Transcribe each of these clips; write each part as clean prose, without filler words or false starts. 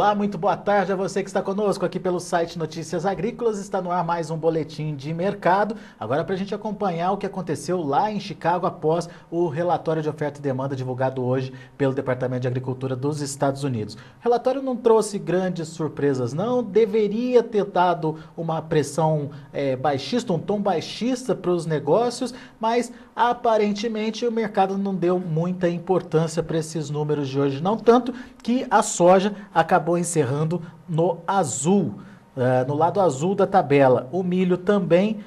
Olá, muito boa tarde a você que está conosco aqui pelo site Notícias Agrícolas. Está no ar mais um boletim de mercado. Agora para a gente acompanhar o que aconteceu lá em Chicago após o relatório de oferta e demanda divulgado hoje pelo Departamento de Agricultura dos Estados Unidos. O relatório não trouxe grandes surpresas não, deveria ter dado uma pressão baixista, um tom baixista para os negócios, mas aparentemente o mercado não deu muita importância para esses números de hoje, não tanto que a soja acabou encerrando no azul, no lado azul da tabela. O milho também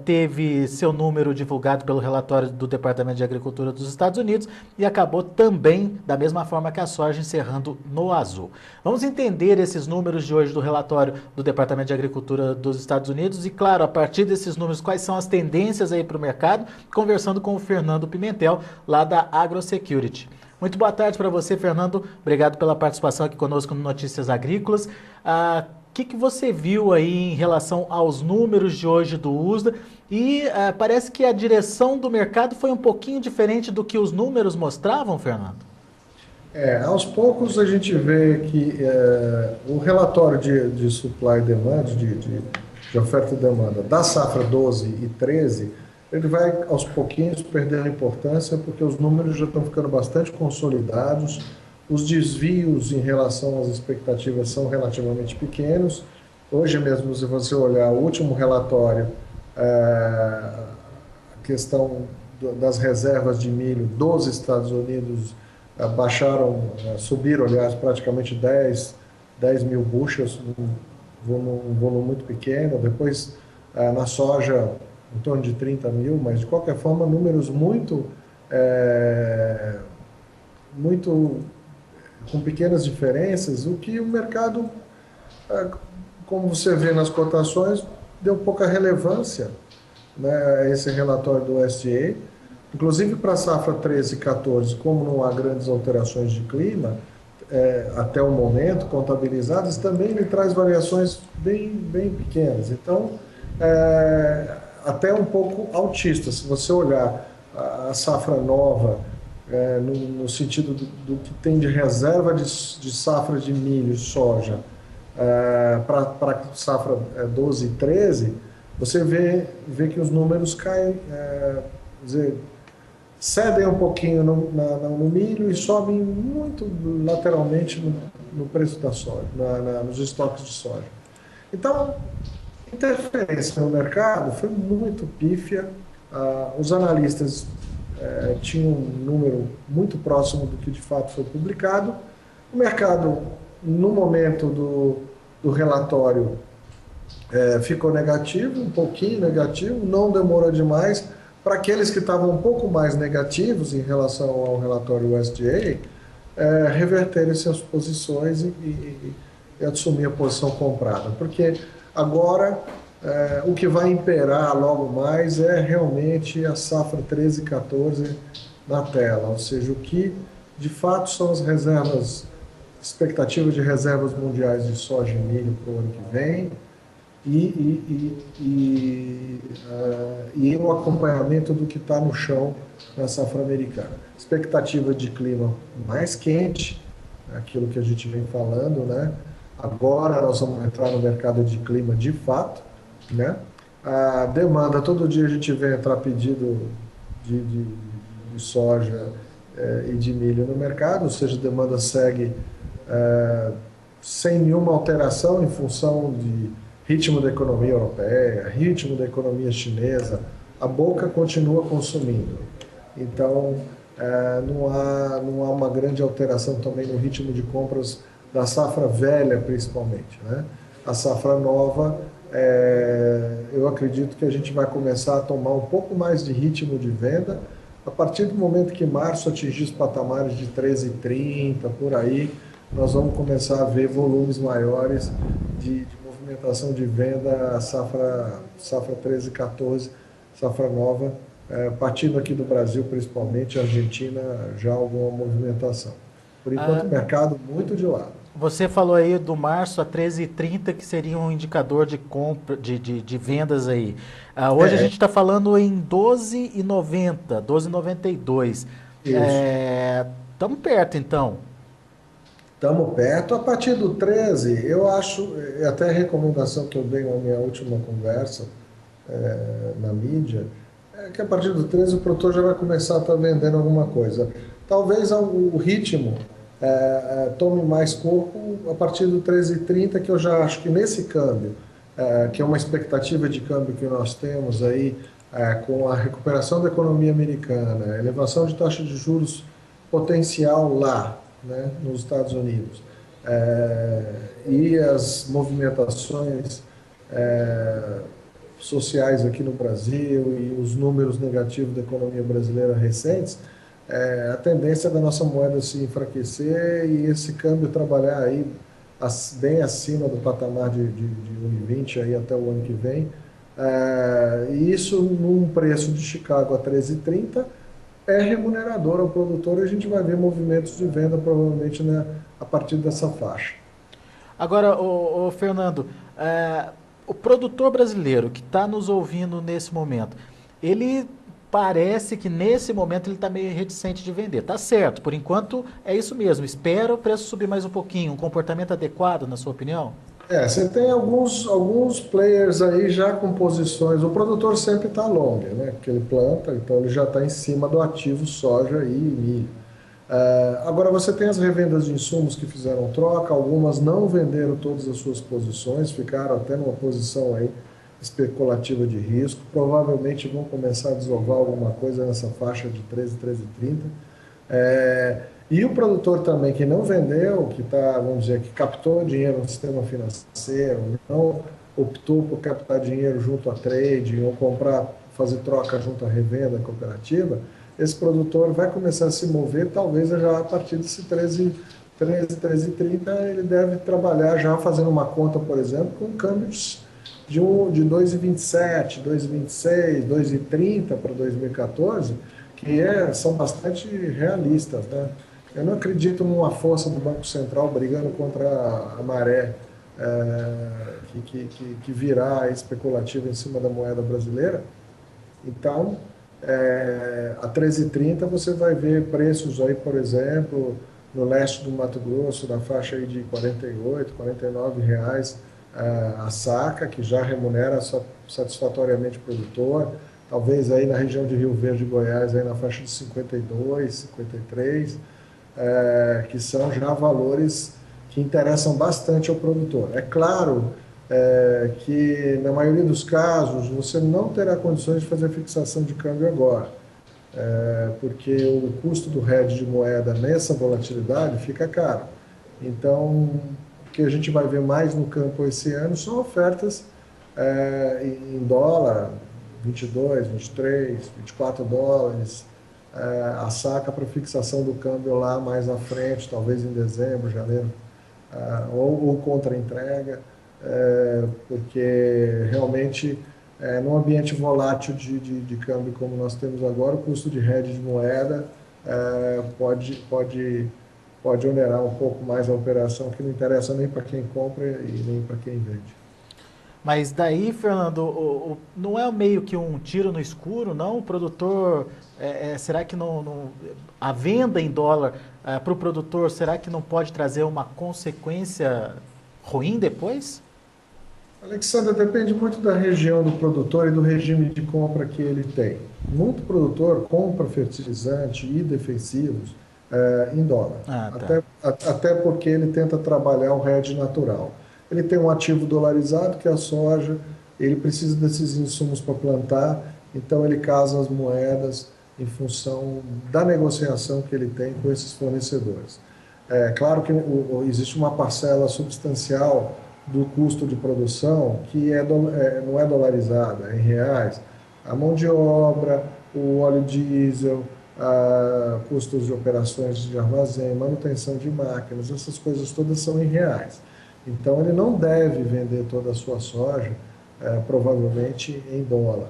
teve seu número divulgado pelo relatório do Departamento de Agricultura dos Estados Unidos e acabou também, da mesma forma que a soja, encerrando no azul. Vamos entender esses números de hoje do relatório do Departamento de Agricultura dos Estados Unidos e, claro, a partir desses números, quais são as tendências aí para o mercado, conversando com o Fernando Pimentel, lá da AgroSecurity. Muito boa tarde para você, Fernando. Obrigado pela participação aqui conosco no Notícias Agrícolas. O que você viu aí em relação aos números de hoje do USDA? E parece que a direção do mercado foi um pouquinho diferente do que os números mostravam, Fernando? Aos poucos a gente vê que o relatório de supply e demand, de oferta e demanda da safra 12 e 13, ele vai aos pouquinhos perdendo importância porque os números já estão ficando bastante consolidados, os desvios em relação às expectativas são relativamente pequenos. Hoje mesmo, se você olhar o último relatório, a questão das reservas de milho dos Estados Unidos subiram, aliás, praticamente 10 mil bushels, um volume muito pequeno. Depois, na soja, em torno de 30 mil, mas de qualquer forma, números muito com pequenas diferenças, o que o mercado, como você vê nas cotações, deu pouca relevância, né, a esse relatório do USDA. Inclusive para a safra 13 e 14, como não há grandes alterações de clima, até o momento, contabilizadas, também ele traz variações bem pequenas. Então, até um pouco altista. Se você olhar a safra nova, no sentido do que tem de reserva de safra de milho e soja para a safra 12 e 13, você vê que os números caem, cedem um pouquinho no milho e sobem muito lateralmente no preço da soja, nos estoques de soja. Então, a interferência no mercado foi muito pífia. Os analistas tinham um número muito próximo do que de fato foi publicado. O mercado, no momento do relatório, ficou negativo, um pouquinho negativo, não demorou demais para aqueles que estavam um pouco mais negativos em relação ao relatório USDA reverterem suas posições e assumir a posição comprada, porque agora o que vai imperar logo mais é realmente a safra 13 e 14 na tela, ou seja, o que de fato são as reservas, expectativas de reservas mundiais de soja e milho para o ano que vem e o acompanhamento do que está no chão na safra americana. Expectativa de clima mais quente, aquilo que a gente vem falando, né? Agora nós vamos entrar no mercado de clima de fato, né? A demanda, todo dia a gente vê entrar pedido de soja e de milho no mercado, ou seja, a demanda segue sem nenhuma alteração em função de ritmo da economia europeia, ritmo da economia chinesa, a boca continua consumindo. Então, não há uma grande alteração também no ritmo de compras da safra velha, principalmente, né? A safra nova, eu acredito que a gente vai começar a tomar um pouco mais de ritmo de venda a partir do momento que março atingir os patamares de 13,30, por aí, nós vamos começar a ver volumes maiores de movimentação de venda, a safra 13 e 14, safra nova, partindo aqui do Brasil, principalmente, Argentina, já alguma movimentação. Por enquanto, o mercado muito de lado. Você falou aí do março a 13,30, que seria um indicador de compra, de vendas aí. Hoje a gente está falando em 12,90, 12,92. Estamos perto, então. Estamos perto. A partir do 13, eu acho, até a recomendação que eu dei na minha última conversa na mídia, é que a partir do 13 o produtor já vai começar a estar vendendo alguma coisa. Talvez o ritmo tome mais corpo a partir do 13,30, que eu já acho que nesse câmbio, que é uma expectativa de câmbio que nós temos aí, com a recuperação da economia americana, a elevação de taxa de juros potencial lá, né, nos Estados Unidos, e as movimentações sociais aqui no Brasil e os números negativos da economia brasileira recentes, a tendência da nossa moeda se enfraquecer e esse câmbio trabalhar aí bem acima do patamar de 1,20 aí até o ano que vem. E isso num preço de Chicago a 13,30 é remunerador ao produtor e a gente vai ver movimentos de venda provavelmente, né, a partir dessa faixa. Agora, o Fernando, o produtor brasileiro que está nos ouvindo nesse momento, ele parece que nesse momento ele está meio reticente de vender. Tá certo, por enquanto é isso mesmo. Espera o preço subir mais um pouquinho. Um comportamento adequado, na sua opinião? Você tem alguns players aí já com posições. O produtor sempre está long, né? Porque ele planta, então ele já está em cima do ativo soja e milho. Agora você tem as revendas de insumos que fizeram troca, algumas não venderam todas as suas posições, ficaram até numa posição aí especulativa de risco, provavelmente vão começar a desovar alguma coisa nessa faixa de 13, 13,30. E o produtor também que não vendeu, que está, vamos dizer, que captou dinheiro no sistema financeiro, não optou por captar dinheiro junto a trade ou comprar, fazer troca junto à revenda cooperativa, esse produtor vai começar a se mover, talvez já a partir desse 13,30 ele deve trabalhar já fazendo uma conta, por exemplo, com câmbios de 2,27, 2,26, 2,30 para 2014, que são bastante realistas, né? Eu não acredito numa força do Banco Central brigando contra a maré que virá especulativa em cima da moeda brasileira. Então, a 13,30 você vai ver preços aí, por exemplo, no leste do Mato Grosso, na faixa aí de R$ 48, R$ 49 reais a saca, que já remunera satisfatoriamente o produtor. Talvez aí na região de Rio Verde, Goiás, aí na faixa de 52, 53, que são já valores que interessam bastante ao produtor. É claro que na maioria dos casos você não terá condições de fazer fixação de câmbio agora, porque o custo do hedge de moeda nessa volatilidade fica caro. Então, o que a gente vai ver mais no campo esse ano são ofertas em dólar, 22, 23, 24 dólares, a saca para fixação do câmbio lá mais à frente, talvez em dezembro, janeiro, ou contra entrega, porque realmente num ambiente volátil de câmbio como nós temos agora, o custo de hedge de moeda pode onerar um pouco mais a operação, que não interessa nem para quem compra e nem para quem vende. Mas daí, Fernando, não é meio que um tiro no escuro, não? O produtor, será que a venda em dólar para o produtor, será que não pode trazer uma consequência ruim depois? Alexandre, depende muito da região do produtor e do regime de compra que ele tem. Muito produtor compra fertilizante e defensivos em dólar, Tá. até porque ele tenta trabalhar o hedge natural. Ele tem um ativo dolarizado, que é a soja, ele precisa desses insumos para plantar, então ele casa as moedas em função da negociação que ele tem com esses fornecedores. Claro que existe uma parcela substancial do custo de produção que não é dolarizada, é em reais. A mão de obra, o óleo diesel, custos de operações de armazém, manutenção de máquinas, essas coisas todas são em reais. Então, ele não deve vender toda a sua soja, provavelmente, em dólar.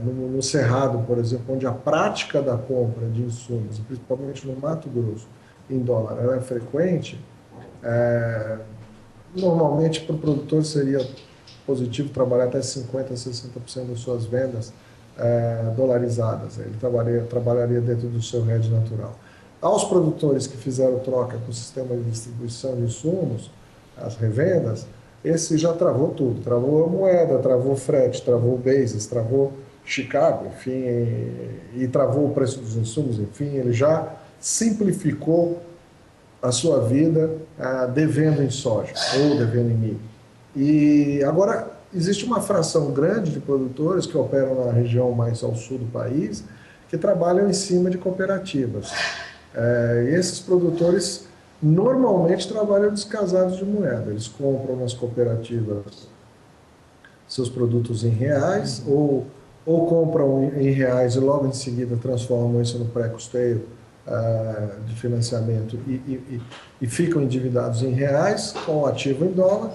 No Cerrado, por exemplo, onde a prática da compra de insumos, principalmente no Mato Grosso, em dólar, ela é frequente, normalmente para o produtor seria positivo trabalhar até 50% a 60% das suas vendas dolarizadas. Ele trabalharia dentro do seu hedge natural. Aos produtores que fizeram troca com o sistema de distribuição de insumos, as revendas, esse já travou tudo. Travou a moeda, travou o frete, travou o basis, travou Chicago, enfim, e travou o preço dos insumos, enfim, ele já simplificou a sua vida devendo em soja ou devendo em milho. E agora existe uma fração grande de produtores que operam na região mais ao sul do país que trabalham em cima de cooperativas. E esses produtores normalmente trabalham descasados de moeda. Eles compram nas cooperativas seus produtos em reais ou compram em reais e logo em seguida transformam isso no pré-custeio de financiamento e ficam endividados em reais com o ativo em dólar.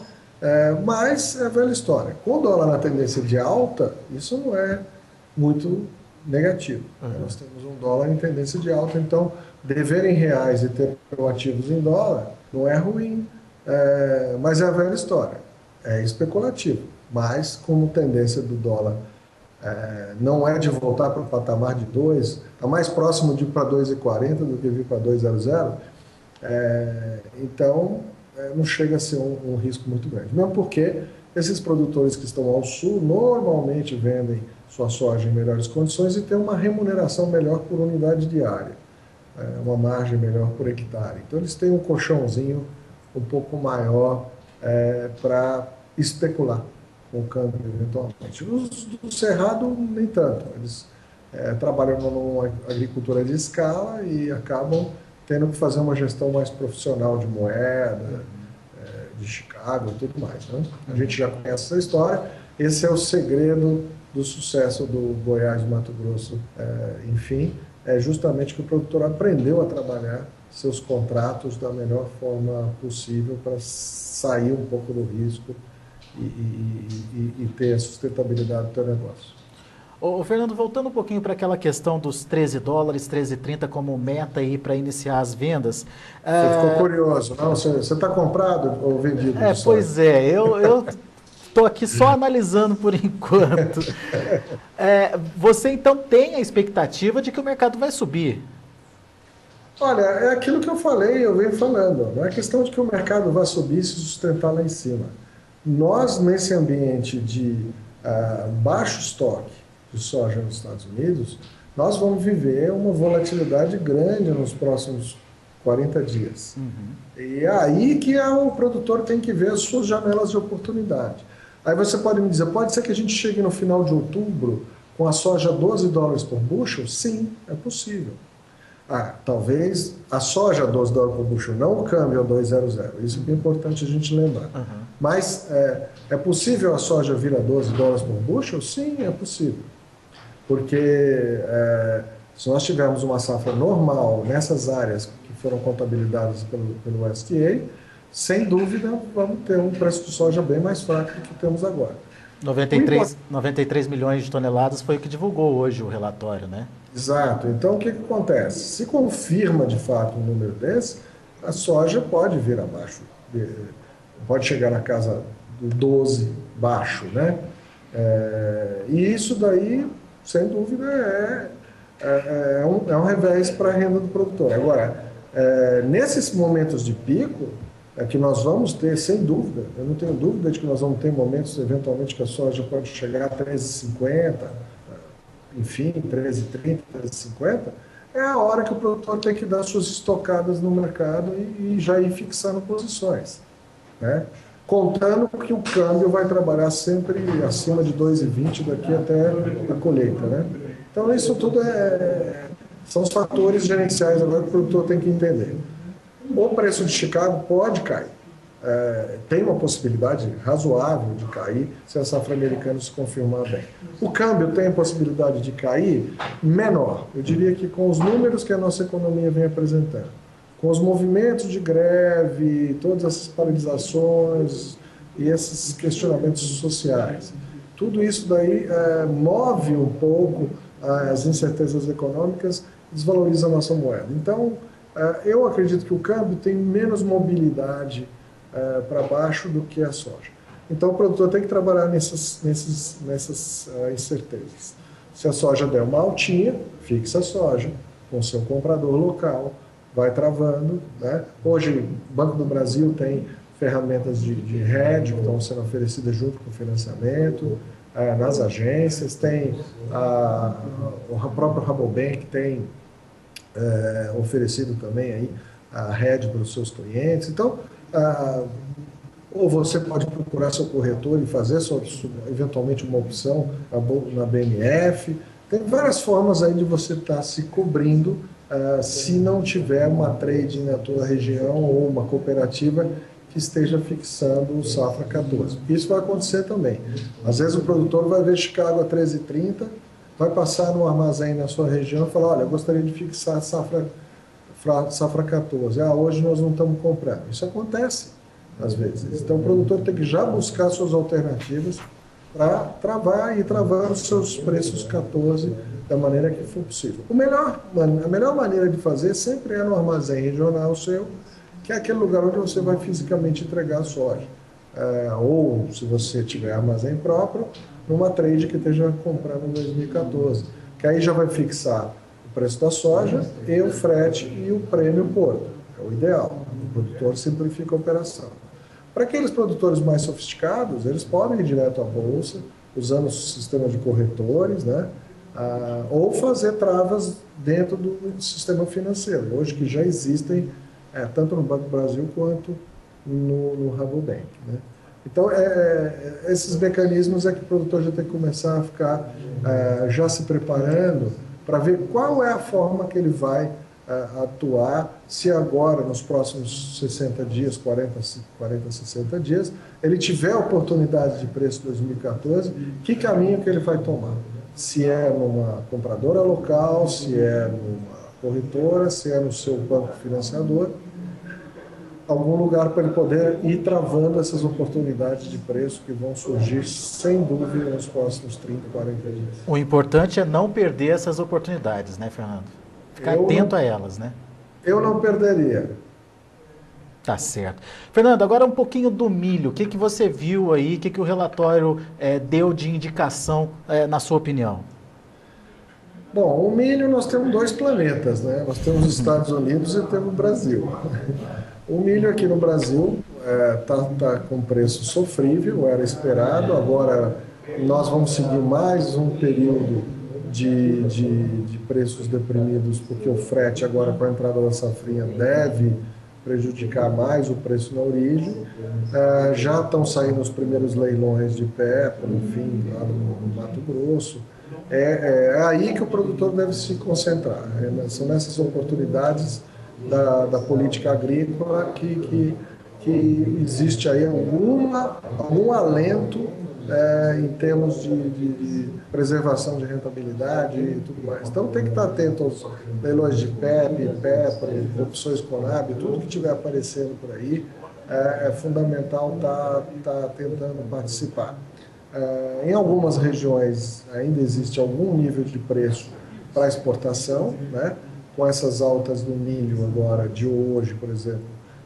Mas é a velha história. Com o dólar na tendência de alta, isso não é muito negativo. Nós temos um dólar em tendência de alta, então dever em reais e ter ativos em dólar não é ruim, mas é a velha história. É especulativo, mas como tendência do dólar não é de voltar para o patamar de 2, está mais próximo de ir para 2,40 do que vir para 2,00, então não chega a ser um risco muito grande. Mesmo porque esses produtores que estão ao sul normalmente vendem sua soja em melhores condições e têm uma remuneração melhor por unidade diária, uma margem melhor por hectare. Então eles têm um colchãozinho um pouco maior para especular com o câmbio eventualmente. Os do Cerrado, nem tanto. Eles trabalham numa agricultura de escala e acabam tendo que fazer uma gestão mais profissional de moeda, de Chicago e tudo mais. Né? A gente já conhece essa história. Esse é o segredo do sucesso do Goiás, do Mato Grosso, enfim, é justamente que o produtor aprendeu a trabalhar seus contratos da melhor forma possível para sair um pouco do risco e ter a sustentabilidade do seu negócio. Ô, Fernando, voltando um pouquinho para aquela questão dos 13 dólares, 13,30 como meta aí para iniciar as vendas. Você ficou curioso, não? Você está comprado ou vendido? Pois é, eu estou aqui só analisando por enquanto. Você então tem a expectativa de que o mercado vai subir? Olha, é aquilo que eu falei, eu venho falando. Não é questão de que o mercado vai subir e se sustentar lá em cima. Nós, nesse ambiente de baixo estoque de soja nos Estados Unidos, nós vamos viver uma volatilidade grande nos próximos 40 dias. E é aí que o produtor tem que ver as suas janelas de oportunidade. Aí você pode me dizer, pode ser que a gente chegue no final de outubro com a soja 12 dólares por bushel? Sim, é possível. Talvez a soja 12 dólares por bushel, não o câmbio a 2,00. Isso é importante a gente lembrar. Mas é possível a soja vir a 12 dólares por bushel? Sim, é possível. Porque se nós tivermos uma safra normal nessas áreas que foram contabilizadas pelo USDA, sem dúvida vamos ter um preço de soja bem mais fraco do que temos agora. 93 milhões de toneladas foi o que divulgou hoje o relatório, né? Exato. Então, o que acontece? Se confirma, de fato, um número desse, a soja pode vir abaixo, pode chegar na casa do 12 baixo, né? E isso daí, sem dúvida, é um revés para a renda do produtor. Agora, nesses momentos de pico, que nós vamos ter, sem dúvida, eu não tenho dúvida de que nós vamos ter momentos, eventualmente, que a soja pode chegar a 13,50, enfim, 13,30, 13,50, é a hora que o produtor tem que dar suas estocadas no mercado e já ir fixando posições, né? Contando que o câmbio vai trabalhar sempre acima de 2,20 daqui até a colheita, né? Então, isso tudo são os fatores gerenciais agora que o produtor tem que entender. O preço de Chicago pode cair. Tem uma possibilidade razoável de cair se a safra americana se confirmar bem. O câmbio tem a possibilidade de cair menor. Eu diria que com os números que a nossa economia vem apresentando, com os movimentos de greve, todas essas paralisações e esses questionamentos sociais, tudo isso daí move um pouco as incertezas econômicas e desvaloriza a nossa moeda. Então, eu acredito que o câmbio tem menos mobilidade para baixo do que a soja. Então, o produtor tem que trabalhar nessas incertezas. Se a soja der uma altinha, fixa a soja com seu comprador local, vai travando, né? Hoje, o Banco do Brasil tem ferramentas de hedge que estão sendo oferecidas junto com o financiamento, nas agências, tem o próprio Rabobank tem oferecido também aí a hedge para os seus clientes. Então, ou você pode procurar seu corretor e fazer eventualmente uma opção na BMF. Tem várias formas aí de você estar se cobrindo se não tiver uma trading na tua região ou uma cooperativa que esteja fixando o safra 14. Isso vai acontecer também. Às vezes o produtor vai ver Chicago a 13,30, vai passar no armazém na sua região e falar, olha, eu gostaria de fixar a safra 14. Hoje nós não estamos comprando. Isso acontece às vezes. Então o produtor tem que já buscar suas alternativas para travar e travar os seus preços 14 da maneira que for possível. A melhor maneira de fazer sempre é no armazém regional seu, que é aquele lugar onde você vai fisicamente entregar a soja. Ou, se você tiver armazém próprio, numa trade que esteja comprando em 2014, que aí já vai fixar o preço da soja e o frete e o prêmio porto. É o ideal. O produtor simplifica a operação. Para aqueles produtores mais sofisticados, eles podem ir direto à bolsa, usando o sistema de corretores, né? Ou fazer travas dentro do sistema financeiro, hoje que já existem tanto no Banco do Brasil quanto no Rabobank, né? Então, esses mecanismos é que o produtor já tem que começar a ficar já se preparando para ver qual é a forma que ele vai atuar, se agora, nos próximos 60 dias, 40, 60 dias, ele tiver oportunidade de preço 2014, que caminho que ele vai tomar? Se é numa compradora local, se é numa corretora, se é no seu banco financiador, algum lugar para ele poder ir travando essas oportunidades de preço que vão surgir, sem dúvida, nos próximos 30, 40 dias. O importante é não perder essas oportunidades, né, Fernando? Ficar atento a elas, né? Eu não perderia. Tá certo. Fernando, agora um pouquinho do milho. O que você viu aí? O que o relatório deu de indicação, na sua opinião? Bom, o milho nós temos dois planetas, né? Nós temos os Estados Unidos e temos o Brasil. O milho aqui no Brasil tá com preço sofrível, era esperado. Agora nós vamos seguir mais um período de preços deprimidos, porque o frete agora com a entrada da safrinha deve prejudicar mais o preço na origem. Já estão saindo os primeiros leilões de pé, enfim, lá no Mato Grosso. É aí que o produtor deve se concentrar. São nessas oportunidades da política agrícola que existe aí algum alento em termos de preservação de rentabilidade e tudo mais. Então tem que estar atento aos leilões de PEP, opções Conab, tudo que estiver aparecendo por aí, é fundamental estar tentando participar. Em algumas regiões ainda existe algum nível de preço para exportação, né? Com essas altas do milho agora, de hoje, por exemplo,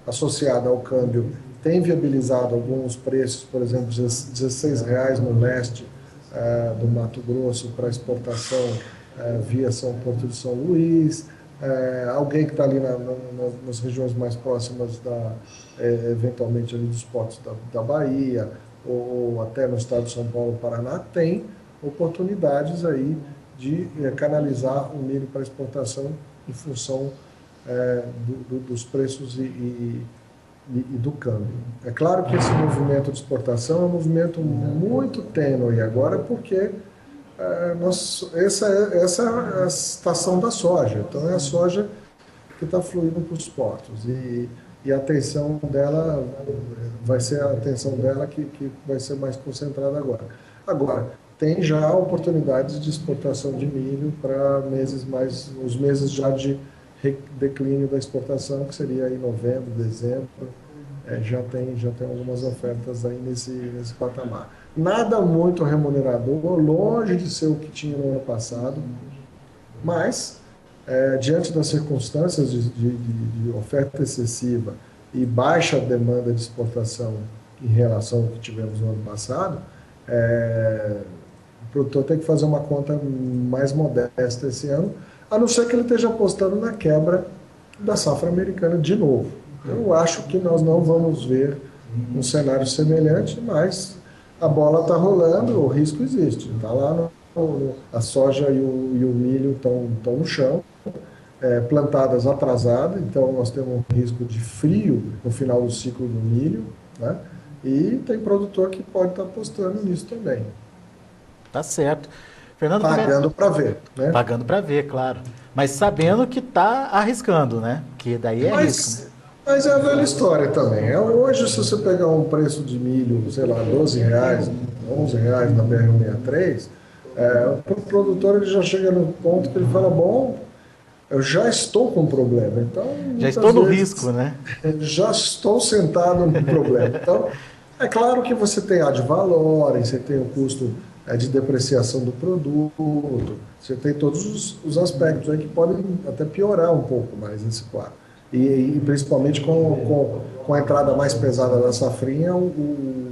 associada ao câmbio, tem viabilizado alguns preços, por exemplo, R$16 no leste do Mato Grosso para exportação via Porto de São Luís. Alguém que está ali nas regiões mais próximas, eventualmente ali dos portos da Bahia, ou até no estado de São Paulo, Paraná, tem oportunidades aí de canalizar o milho para exportação em função dos preços e do câmbio. É claro que esse movimento de exportação é um movimento muito tênue agora, porque essa é a estação da soja. Então é a soja que está fluindo para os portos e a atenção dela vai ser a atenção dela que vai ser mais concentrada agora. Agora, tem já oportunidades de exportação de milho para os meses já de declínio da exportação, que seria em novembro, dezembro, já tem algumas ofertas aí nesse patamar. Nada muito remunerador, longe de ser o que tinha no ano passado, mas, diante das circunstâncias de oferta excessiva e baixa demanda de exportação em relação ao que tivemos no ano passado, o produtor tem que fazer uma conta mais modesta esse ano, a não ser que ele esteja apostando na quebra da safra americana de novo. Eu acho que nós não vamos ver um cenário semelhante, mas a bola está rolando, o risco existe. Está lá, a soja e o milho estão no chão, plantadas atrasadas, então nós temos um risco de frio no final do ciclo do milho, né? E tem produtor que pode estar apostando nisso também. Tá certo. Fernando, pagando para ver, né? Pagando para ver, claro. Mas sabendo que está arriscando, né? Que daí é risco. Né? Mas é a velha história também. Hoje, se você pegar um preço de milho, sei lá, R$12, R$11 na BR-163, o produtor ele já chega no ponto que ele fala, bom, eu já estou com um problema. Então, já estou no risco, né? Já estou sentado no problema. Então, é claro que você tem ad valorem, você tem o custo de depreciação do produto, você tem todos os aspectos aí que podem até piorar um pouco mais esse quadro. E principalmente com a entrada mais pesada da safrinha, o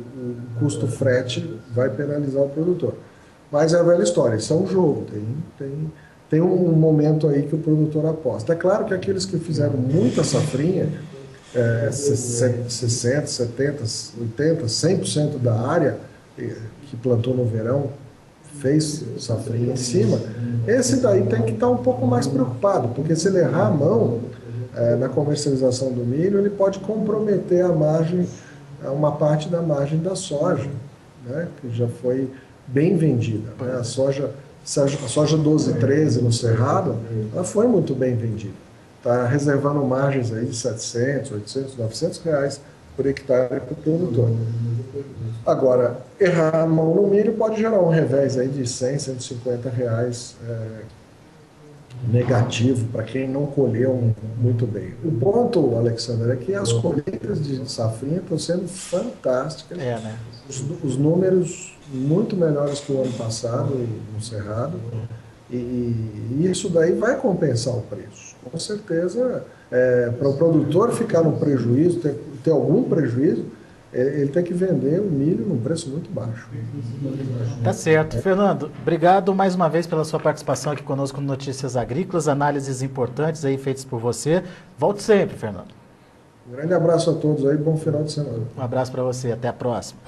custo frete vai penalizar o produtor. Mas é a velha história, isso é um jogo, tem um momento aí que o produtor aposta. É claro que aqueles que fizeram muita safrinha, 60%, 70%, 80%, 100% da área que plantou no verão, fez safrinha em cima, esse daí tem que estar um pouco mais preocupado, porque se ele errar a mão na comercialização do milho, ele pode comprometer a margem, uma parte da margem da soja, né, que já foi bem vendida. Né? A soja 12, 13 no Cerrado, ela foi muito bem vendida. Está reservando margens aí de 700, 800, 900 reais por hectare para o produtor. Agora, errar a mão no milho pode gerar um revés aí de 100, 150 reais negativo para quem não colheu muito bem. O ponto, Alexandre, é que as colheitas de safrinha estão sendo fantásticas. Né? Os números muito melhores que o ano passado no Cerrado. E isso daí vai compensar o preço. Com certeza, para o produtor ficar no prejuízo, ter algum prejuízo, ele tem que vender o milho num preço muito baixo. Tá certo. Fernando, obrigado mais uma vez pela sua participação aqui conosco no Notícias Agrícolas, análises importantes aí feitas por você. Volte sempre, Fernando. Um grande abraço a todos aí, bom final de semana. Um abraço para você, até a próxima.